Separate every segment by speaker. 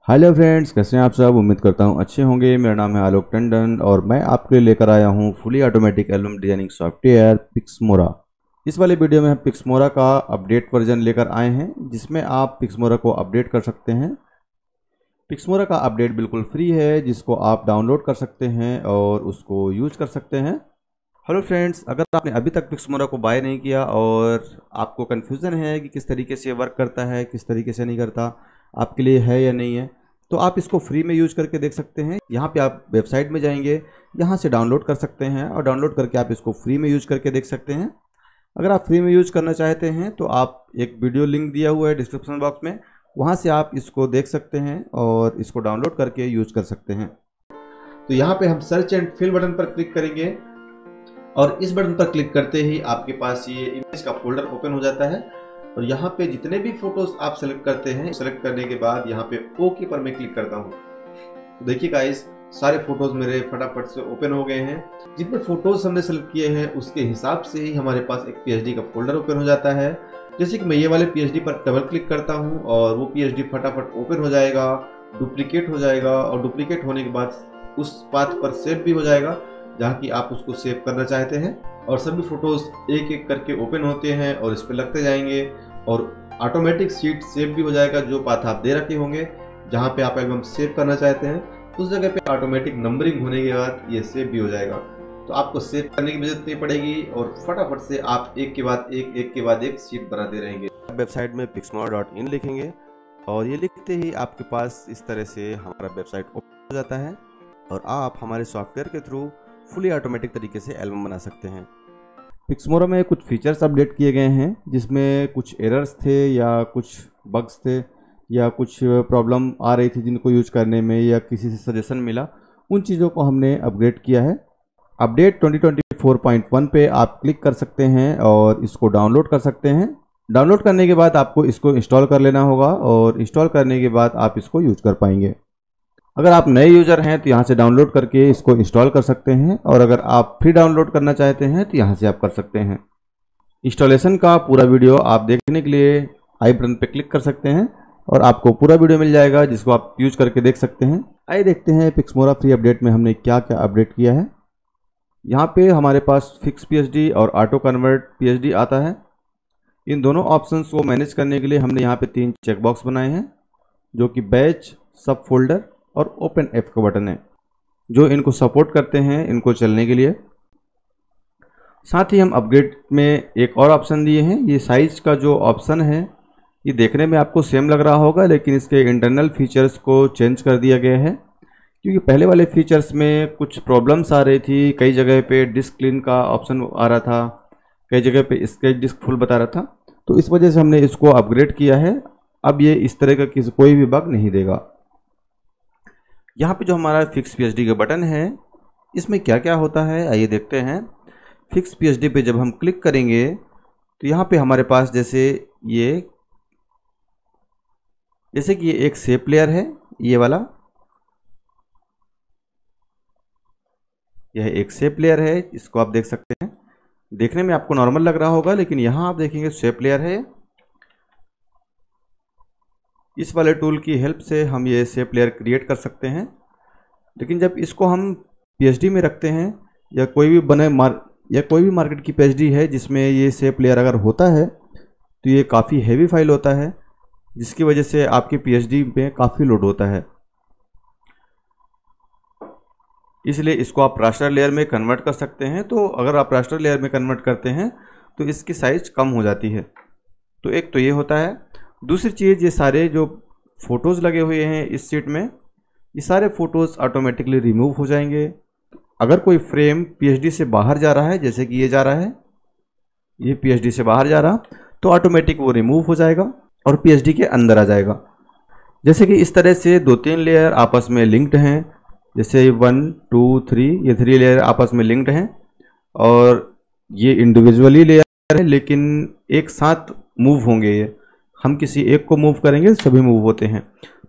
Speaker 1: Hello friends, कैसे हैं आप सब। उम्मीद करता हूं अच्छे होंगे। मेरा नाम है आलोक टंडन और मैं आपके लिए लेकर आया हूं fully automatic album designing software Pixmora. इस वाले वीडियो में हम पिक्समोरा का अपडेट वर्जन लेकर आए हैं, जिसमें आप पिक्समोरा को अपडेट कर सकते हैं। पिक्समोरा का अपडेट बिल्कुल फ्री है, जिसको आप डाउनलोड कर सकते हैं और उसको यूज कर सकते हैं। हेलो फ्रेंड्स, अगर आपने अभी तक पिक्समोरा को बाय नहीं किया और आपको कन्फ्यूज़न है कि किस तरीके से वर्क करता है, किस तरीके से नहीं करता, आपके लिए है या नहीं है, तो आप इसको फ्री में यूज करके देख सकते हैं। यहाँ पे आप वेबसाइट में जाएंगे, यहाँ से डाउनलोड कर सकते हैं और डाउनलोड करके आप इसको फ्री में यूज करके देख सकते हैं। अगर आप फ्री में यूज करना चाहते हैं तो आप एक वीडियो लिंक दिया हुआ है डिस्क्रिप्शन बॉक्स में, वहाँ से आप इसको देख सकते हैं और इसको डाउनलोड करके यूज कर सकते हैं। तो यहाँ पे हम सर्च एंड फिल बटन पर क्लिक करेंगे और इस बटन पर क्लिक करते ही आपके पास ये इमेज का फोल्डर ओपन हो जाता है। और यहाँ पे जितने भी फोटोज आप सेलेक्ट करते हैं, सेलेक्ट करने के बाद यहाँ पे ओके पर मैं क्लिक करता हूँ। तो देखिए गाइस, सारे फोटोज मेरे फटाफट से ओपन हो गए हैं। जितने फोटोज हमने सेलेक्ट किए हैं उसके हिसाब से ही हमारे पास एक पीएचडी का फोल्डर ओपन हो जाता है। जैसे कि मैं ये वाले पीएचडी पर डबल क्लिक करता हूँ और वो पीएचडी फटाफट ओपन हो जाएगा, डुप्लीकेट हो जाएगा और डुप्लीकेट होने के बाद उस पाथ पर सेव भी हो जाएगा जहाँ की आप उसको सेव करना चाहते हैं। और सभी फोटोज एक एक करके ओपन होते हैं और इस पर लगते जाएंगे और ऑटोमेटिक सीट सेव भी हो जाएगा। जो पाथ आप दे रखे होंगे जहाँ पे आप एल्बम सेव करना चाहते हैं, उस जगह पे ऑटोमेटिक नंबरिंग होने के बाद ये सेव भी हो जाएगा। तो आपको सेव करने की जरूरत नहीं पड़ेगी और फटाफट से आप एक के बाद एक सीट बनाते रहेंगे। वेबसाइट में pixmora.in लिखेंगे और ये लिखते ही आपके पास इस तरह से हमारा वेबसाइट ओपन हो जाता है और आप हमारे सॉफ्टवेयर के थ्रू फुली ऑटोमेटिक तरीके से एल्बम बना सकते हैं। पिक्समोरा में कुछ फीचर्स अपडेट किए गए हैं, जिसमें कुछ एरर्स थे या कुछ बग्स थे या कुछ प्रॉब्लम आ रही थी जिनको यूज करने में या किसी से सजेशन मिला, उन चीज़ों को हमने अपग्रेड किया है। अपडेट 2024.1 पे आप क्लिक कर सकते हैं और इसको डाउनलोड कर सकते हैं। डाउनलोड करने के बाद आपको इसको इंस्टॉल कर लेना होगा और इंस्टॉल करने के बाद आप इसको यूज कर पाएंगे। अगर आप नए यूज़र हैं तो यहाँ से डाउनलोड करके इसको इंस्टॉल कर सकते हैं और अगर आप फ्री डाउनलोड करना चाहते हैं तो यहाँ से आप कर सकते हैं। इंस्टॉलेशन का पूरा वीडियो आप देखने के लिए आई बटन पर क्लिक कर सकते हैं और आपको पूरा वीडियो मिल जाएगा, जिसको आप यूज करके देख सकते हैं। आइए देखते हैं पिक्समोरा फ्री अपडेट में हमने क्या क्या अपडेट किया है। यहाँ पे हमारे पास फिक्स पीएचडी और ऑटो कन्वर्ट पीएचडी आता है। इन दोनों ऑप्शंस को मैनेज करने के लिए हमने यहाँ पे 3 चेकबॉक्स बनाए हैं, जो कि बैच, सब फोल्डर और ओपन एफ का बटन है, जो इनको सपोर्ट करते हैं इनको चलने के लिए। साथ ही हम अपग्रेड में एक और ऑप्शन दिए हैं। ये साइज का जो ऑप्शन है, ये देखने में आपको सेम लग रहा होगा, लेकिन इसके इंटरनल फीचर्स को चेंज कर दिया गया है, क्योंकि पहले वाले फीचर्स में कुछ प्रॉब्लम्स आ रही थी। कई जगह पे डिस्क क्लीन का ऑप्शन आ रहा था, कई जगह पे स्केच डिस्क फुल बता रहा था। तो इस वजह से हमने इसको अपग्रेड किया है। अब ये इस तरह का कोई भी बग नहीं देगा। यहाँ पे जो हमारा फिक्स पीएचडी का बटन है, इसमें क्या क्या होता है आइए देखते हैं। फिक्स पीएचडी पे जब हम क्लिक करेंगे तो यहाँ पे हमारे पास जैसे कि ये एक शेप लेयर है, ये वाला, यह एक शेप लेयर है, इसको आप देख सकते हैं। देखने में आपको नॉर्मल लग रहा होगा, लेकिन यहाँ आप देखेंगे शेप लेयर है। इस वाले टूल की हेल्प से हम ये शेप लेयर क्रिएट कर सकते हैं। लेकिन जब इसको हम पीएचडी में रखते हैं या कोई भी मार्केट की पीएचडी है जिसमें ये शेप लेयर अगर होता है, तो ये काफ़ी हैवी फाइल होता है, जिसकी वजह से आपके पीएचडी में काफ़ी लोड होता है। इसलिए इसको आप रास्टर लेयर में कन्वर्ट कर सकते हैं। तो अगर आप रास्टर लेयर में कन्वर्ट करते हैं तो इसकी साइज कम हो जाती है। तो एक तो ये होता है। दूसरी चीज़, ये सारे जो फोटोज़ लगे हुए हैं इस सीट में, ये सारे फोटोज़ ऑटोमेटिकली रिमूव हो जाएंगे। अगर कोई फ्रेम पीएचडी से बाहर जा रहा है, जैसे कि ये जा रहा है, ये पीएचडी से बाहर जा रहा, तो ऑटोमेटिक वो रिमूव हो जाएगा और पीएचडी के अंदर आ जाएगा। जैसे कि इस तरह से 2-3 लेयर आपस में लिंक्ड हैं, जैसे 1 2 3, ये 3 लेयर आपस में लिंक्ड हैं और ये इंडिविजुअली लेयर है, लेकिन एक साथ मूव होंगे। ये हम किसी एक को मूव करेंगे सभी मूव होते हैं।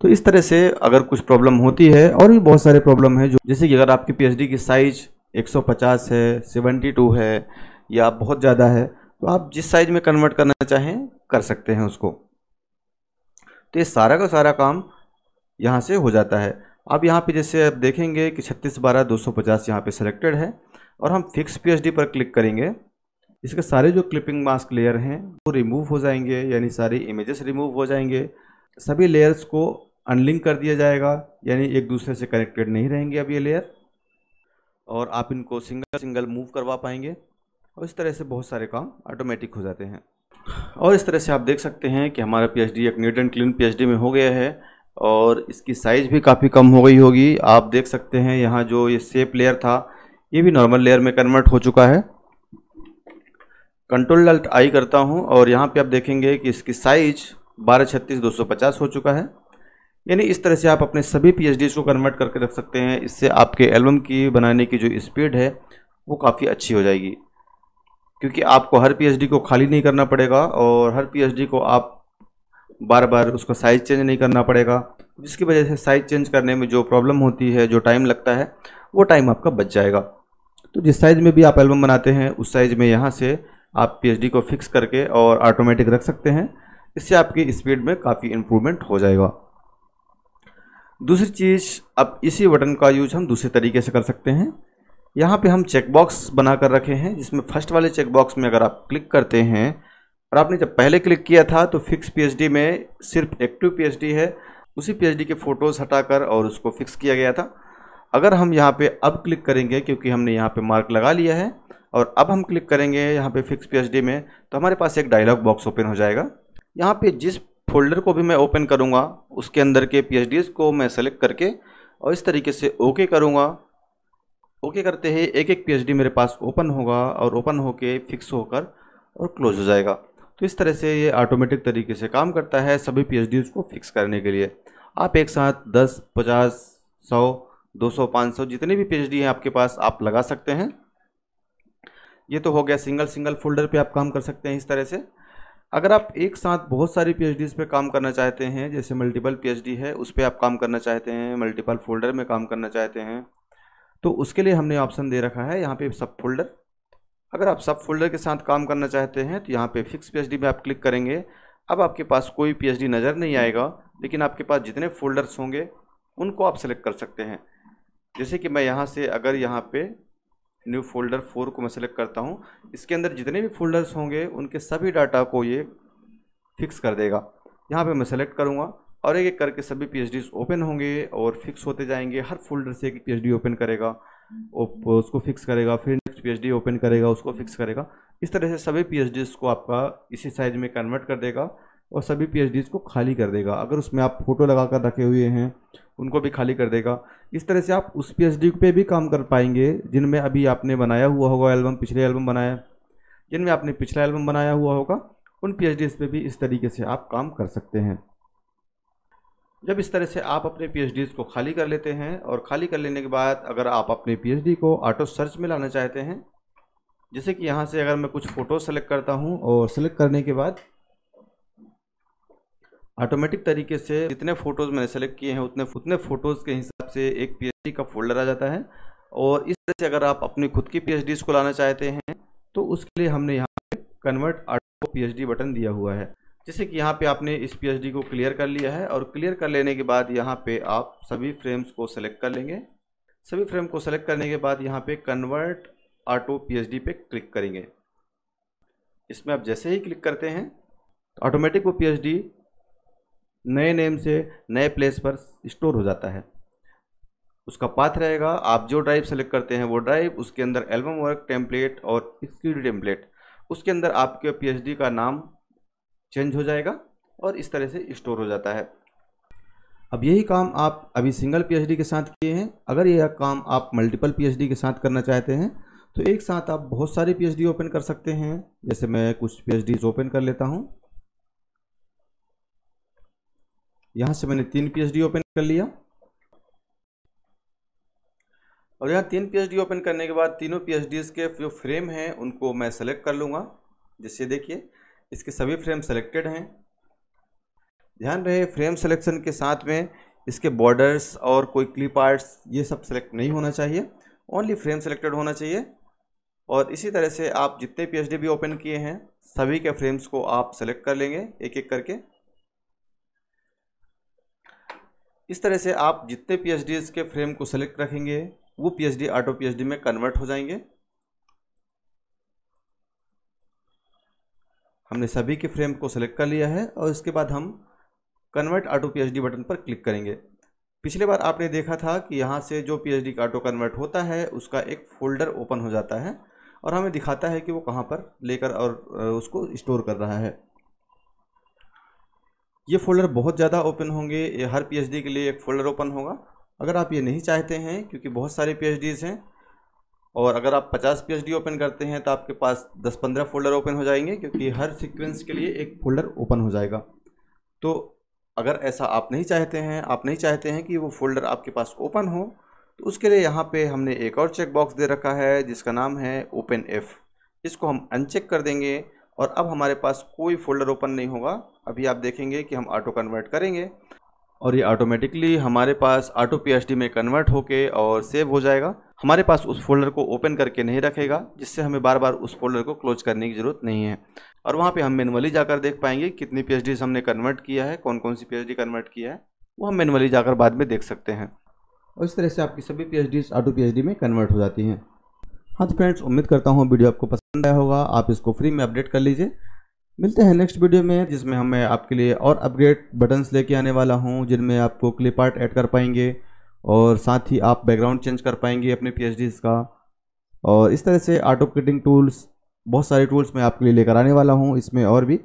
Speaker 1: तो इस तरह से अगर कुछ प्रॉब्लम होती है, और भी बहुत सारे प्रॉब्लम है, जो जैसे कि अगर आपकी पीएचडी की साइज 150 है, 72 है या बहुत ज़्यादा है, तो आप जिस साइज में कन्वर्ट करना चाहें कर सकते हैं उसको। तो ये सारा का सारा काम यहाँ से हो जाता है। अब यहाँ पे जैसे आप देखेंगे कि 36/12/250 यहाँ पे सिलेक्टेड है और हम फिक्स पीएचडी पर क्लिक करेंगे। इसके सारे जो क्लिपिंग मास्क लेयर हैं वो रिमूव हो जाएंगे, यानी सारी इमेजेस रिमूव हो जाएंगे। सभी लेयर्स को अनलिंक कर दिया जाएगा, यानी एक दूसरे से कनेक्टेड नहीं रहेंगे अब ये लेयर, और आप इनको सिंगल सिंगल मूव करवा पाएंगे और इस तरह से बहुत सारे काम ऑटोमेटिक हो जाते हैं। और इस तरह से आप देख सकते हैं कि हमारा पीएचडी एक नीट एंड क्लीन पीएचडी में हो गया है और इसकी साइज़ भी काफ़ी कम हो गई होगी। आप देख सकते हैं यहाँ जो ये शेप लेयर था ये भी नॉर्मल लेयर में कन्वर्ट हो चुका है। Ctrl+Alt+I करता हूँ और यहाँ पे आप देखेंगे कि इसकी साइज 1236/250 हो चुका है। यानी इस तरह से आप अपने सभी पीएचडीज को कन्वर्ट करके रख सकते हैं। इससे आपके एल्बम की बनाने की जो स्पीड है वो काफ़ी अच्छी हो जाएगी, क्योंकि आपको हर पीएचडी को खाली नहीं करना पड़ेगा और हर पीएचडी को आप बार बार उसका साइज़ चेंज नहीं करना पड़ेगा, जिसकी वजह से साइज़ चेंज करने में जो प्रॉब्लम होती है, जो टाइम लगता है, वो टाइम आपका बच जाएगा। तो जिस साइज़ में भी आप एल्बम बनाते हैं उस साइज़ में यहाँ से आप पीएचडी को फिक्स करके और ऑटोमेटिक रख सकते हैं। इससे आपकी स्पीड में काफ़ी इम्प्रूवमेंट हो जाएगा। दूसरी चीज़, अब इसी बटन का यूज हम दूसरे तरीके से कर सकते हैं। यहाँ पे हम चेक बॉक्स बना कर रखे हैं, जिसमें फर्स्ट वाले चेक बॉक्स में अगर आप क्लिक करते हैं और आपने जब पहले क्लिक किया था तो फिक्स पीएचडी में सिर्फ एक्टिव पीएचडी है, उसी पीएचडी के फ़ोटोज़ हटाकर और उसको फिक्स किया गया था। अगर हम यहाँ पे अब क्लिक करेंगे, क्योंकि हमने यहाँ पे मार्क लगा लिया है, और अब हम क्लिक करेंगे यहाँ पे फिक्स पीएचडी में, तो हमारे पास एक डायलॉग बॉक्स ओपन हो जाएगा। यहाँ पे जिस फोल्डर को भी मैं ओपन करूँगा उसके अंदर के पीएचडीज़ को मैं सेलेक्ट करके और इस तरीके से ओके करूँगा। ओके करते ही एक एक पीएचडी मेरे पास ओपन होगा और ओपन होके फिक्स होकर और क्लोज हो जाएगा। तो इस तरह से ये ऑटोमेटिक तरीके से काम करता है सभी पीएचडीज़ को फिक्स करने के लिए। आप एक साथ 10, 50, 100, 200, 500 जितने भी पीएचडी हैं आपके पास आप लगा सकते हैं। ये तो हो गया सिंगल सिंगल फोल्डर पे आप काम कर सकते हैं इस तरह से। अगर आप एक साथ बहुत सारी पीएचडीज़ पे काम करना चाहते हैं, जैसे मल्टीपल पीएचडी है उस पर आप काम करना चाहते हैं, मल्टीपल फोल्डर में काम करना चाहते हैं, तो उसके लिए हमने ऑप्शन दे रखा है यहाँ पे सब फोल्डर। अगर आप सब फोल्डर के साथ काम करना चाहते हैं तो यहाँ पे फिक्स पीएचडी में आप क्लिक करेंगे। अब आपके पास कोई पीएचडी नज़र नहीं आएगा, लेकिन आपके पास जितने फोल्डर्स होंगे उनको आप सेलेक्ट कर सकते हैं। जैसे कि मैं यहाँ से अगर यहाँ पे न्यू फोल्डर 4 को मैं सेलेक्ट करता हूँ, इसके अंदर जितने भी फोल्डर्स होंगे उनके सभी डाटा को ये फिक्स कर देगा। यहाँ पे मैं सेलेक्ट करूँगा और एक एक करके सभी पीएचडीज़ ओपन होंगे और फिक्स होते जाएंगे। हर फोल्डर से एक पीएचडी ओपन करेगा, उसको फिक्स करेगा, फिर नेक्स्ट पीएचडी ओपन करेगा, उसको फिक्स करेगा। इस तरह से सभी पीएचडीज़ को आपका इसी साइज में कन्वर्ट कर देगा और सभी पीएचडीज़ को खाली कर देगा। अगर उसमें आप फ़ोटो लगा कर रखे हुए हैं उनको भी खाली कर देगा। इस तरह से आप उस पीएचडी पे भी काम कर पाएंगे जिनमें अभी आपने बनाया हुआ होगा एल्बम, पिछले एल्बम बनाया, जिनमें आपने पिछला एल्बम बनाया हुआ होगा, उन पीएचडीज़ पे भी इस तरीके से आप काम कर सकते हैं। जब इस तरह से आप अपने पीएचडीज़ को खाली कर लेते हैं और खाली कर लेने के बाद अगर आप अपने पीएचडी को ऑटो सर्च में लाना चाहते हैं, जैसे कि यहाँ से अगर मैं कुछ फ़ोटो सेलेक्ट करता हूँ और सेलेक्ट करने के बाद ऑटोमेटिक तरीके से जितने फ़ोटोज़ मैंने सेलेक्ट किए हैं उतने फ़ोटोज़ के हिसाब से एक पीएचडी का फोल्डर आ जाता है। और इस तरह से अगर आप अपनी खुद की पीएचडीज़ को लाना चाहते हैं तो उसके लिए हमने यहाँ पे कन्वर्ट ऑटो पीएचडी बटन दिया हुआ है। जैसे कि यहाँ पे आपने इस पीएचडी को क्लियर कर लिया है और क्लियर कर लेने के बाद यहाँ पे आप सभी फ्रेम्स को सेलेक्ट कर लेंगे। सभी फ्रेम को सेलेक्ट करने के बाद यहाँ पे कन्वर्ट ऑटो पीएचडी पे क्लिक करेंगे। इसमें आप जैसे ही क्लिक करते हैं तो ऑटोमेटिक वो पीएचडी नए नेम से नए प्लेस पर स्टोर हो जाता है। उसका पाथ रहेगा, आप जो ड्राइव सेलेक्ट करते हैं वो ड्राइव, उसके अंदर एल्बम वर्क टेम्पलेट और एक्सक्लूड टेम्पलेट, उसके अंदर आपके पीएचडी का नाम चेंज हो जाएगा और इस तरह से स्टोर हो जाता है। अब यही काम आप अभी सिंगल पीएचडी के साथ किए हैं। अगर यह काम आप मल्टीपल पीएचडी के साथ करना चाहते हैं तो एक साथ आप बहुत सारी पीएचडी ओपन कर सकते हैं। जैसे मैं कुछ पीएचडीज ओपन कर लेता हूं। यहां से मैंने 3 पीएचडी ओपन कर लिया और यहाँ 3 पीएचडी ओपन करने के बाद तीनों पीएचडीज के जो फ्रेम हैं उनको मैं सेलेक्ट कर लूँगा। जैसे देखिए इसके सभी फ्रेम सेलेक्टेड हैं। ध्यान रहे फ्रेम सिलेक्शन के साथ में इसके बॉर्डर्स और कोई क्लिप आर्ट्स ये सब सेलेक्ट नहीं होना चाहिए, ओनली फ्रेम सेलेक्टेड होना चाहिए। और इसी तरह से आप जितने पीएचडी भी ओपन किए हैं सभी के फ्रेम्स को आप सेलेक्ट कर लेंगे एक एक करके। इस तरह से आप जितने PhDs के फ्रेम को सेलेक्ट रखेंगे वो PhD ऑटो PhD में कन्वर्ट हो जाएंगे। हमने सभी के फ्रेम को सेलेक्ट कर लिया है और इसके बाद हम कन्वर्ट ऑटो PhD बटन पर क्लिक करेंगे। पिछले बार आपने देखा था कि यहाँ से जो PhD का ऑटो कन्वर्ट होता है उसका एक फोल्डर ओपन हो जाता है और हमें दिखाता है कि वो कहाँ पर लेकर और उसको स्टोर कर रहा है। ये फोल्डर बहुत ज़्यादा ओपन होंगे, ये हर PhD के लिए एक फ़ोल्डर ओपन होगा। अगर आप ये नहीं चाहते हैं, क्योंकि बहुत सारे PhDs हैं और अगर आप 50 PhD ओपन करते हैं तो आपके पास 10-15 फोल्डर ओपन हो जाएंगे, क्योंकि हर सीक्वेंस के लिए एक फ़ोल्डर ओपन हो जाएगा। तो अगर ऐसा आप नहीं चाहते हैं कि वो फोल्डर आपके पास ओपन हो, तो उसके लिए यहाँ पे हमने एक और चेक बॉक्स दे रखा है जिसका नाम है ओपन एफ। इसको हम अनचेक कर देंगे और अब हमारे पास कोई फोल्डर ओपन नहीं होगा। अभी आप देखेंगे कि हम ऑटो कन्वर्ट करेंगे और ये ऑटोमेटिकली हमारे पास ऑटो PhD में कन्वर्ट होके और सेव हो जाएगा। हमारे पास उस फोल्डर को ओपन करके नहीं रखेगा, जिससे हमें बार बार उस फोल्डर को क्लोज करने की ज़रूरत नहीं है। और वहाँ पे हम मैनुअली जाकर देख पाएंगे कितनी PhDs हमने कन्वर्ट किया है, कौन कौन सी PhD कन्वर्ट किया है, वो हम मैनुअली जाकर बाद में देख सकते हैं। और इस तरह से आपकी सभी PhDs ऑटो PhD में कन्वर्ट हो जाती हैं। हाँ तो फ्रेंड्स, उम्मीद करता हूँ वीडियो आपको पसंद आया होगा। आप इसको फ्री में अपडेट कर लीजिए। मिलते हैं नेक्स्ट वीडियो में, जिसमें मैं आपके लिए और अपग्रेड बटन्स लेके आने वाला हूँ, जिनमें आपको क्लिप आर्ट ऐड कर पाएंगे और साथ ही आप बैकग्राउंड चेंज कर पाएंगे अपने PhDs का। और इस तरह से ऑटो कटिंग टूल्स, बहुत सारे टूल्स मैं आपके लिए लेकर आने वाला हूँ इसमें और भी।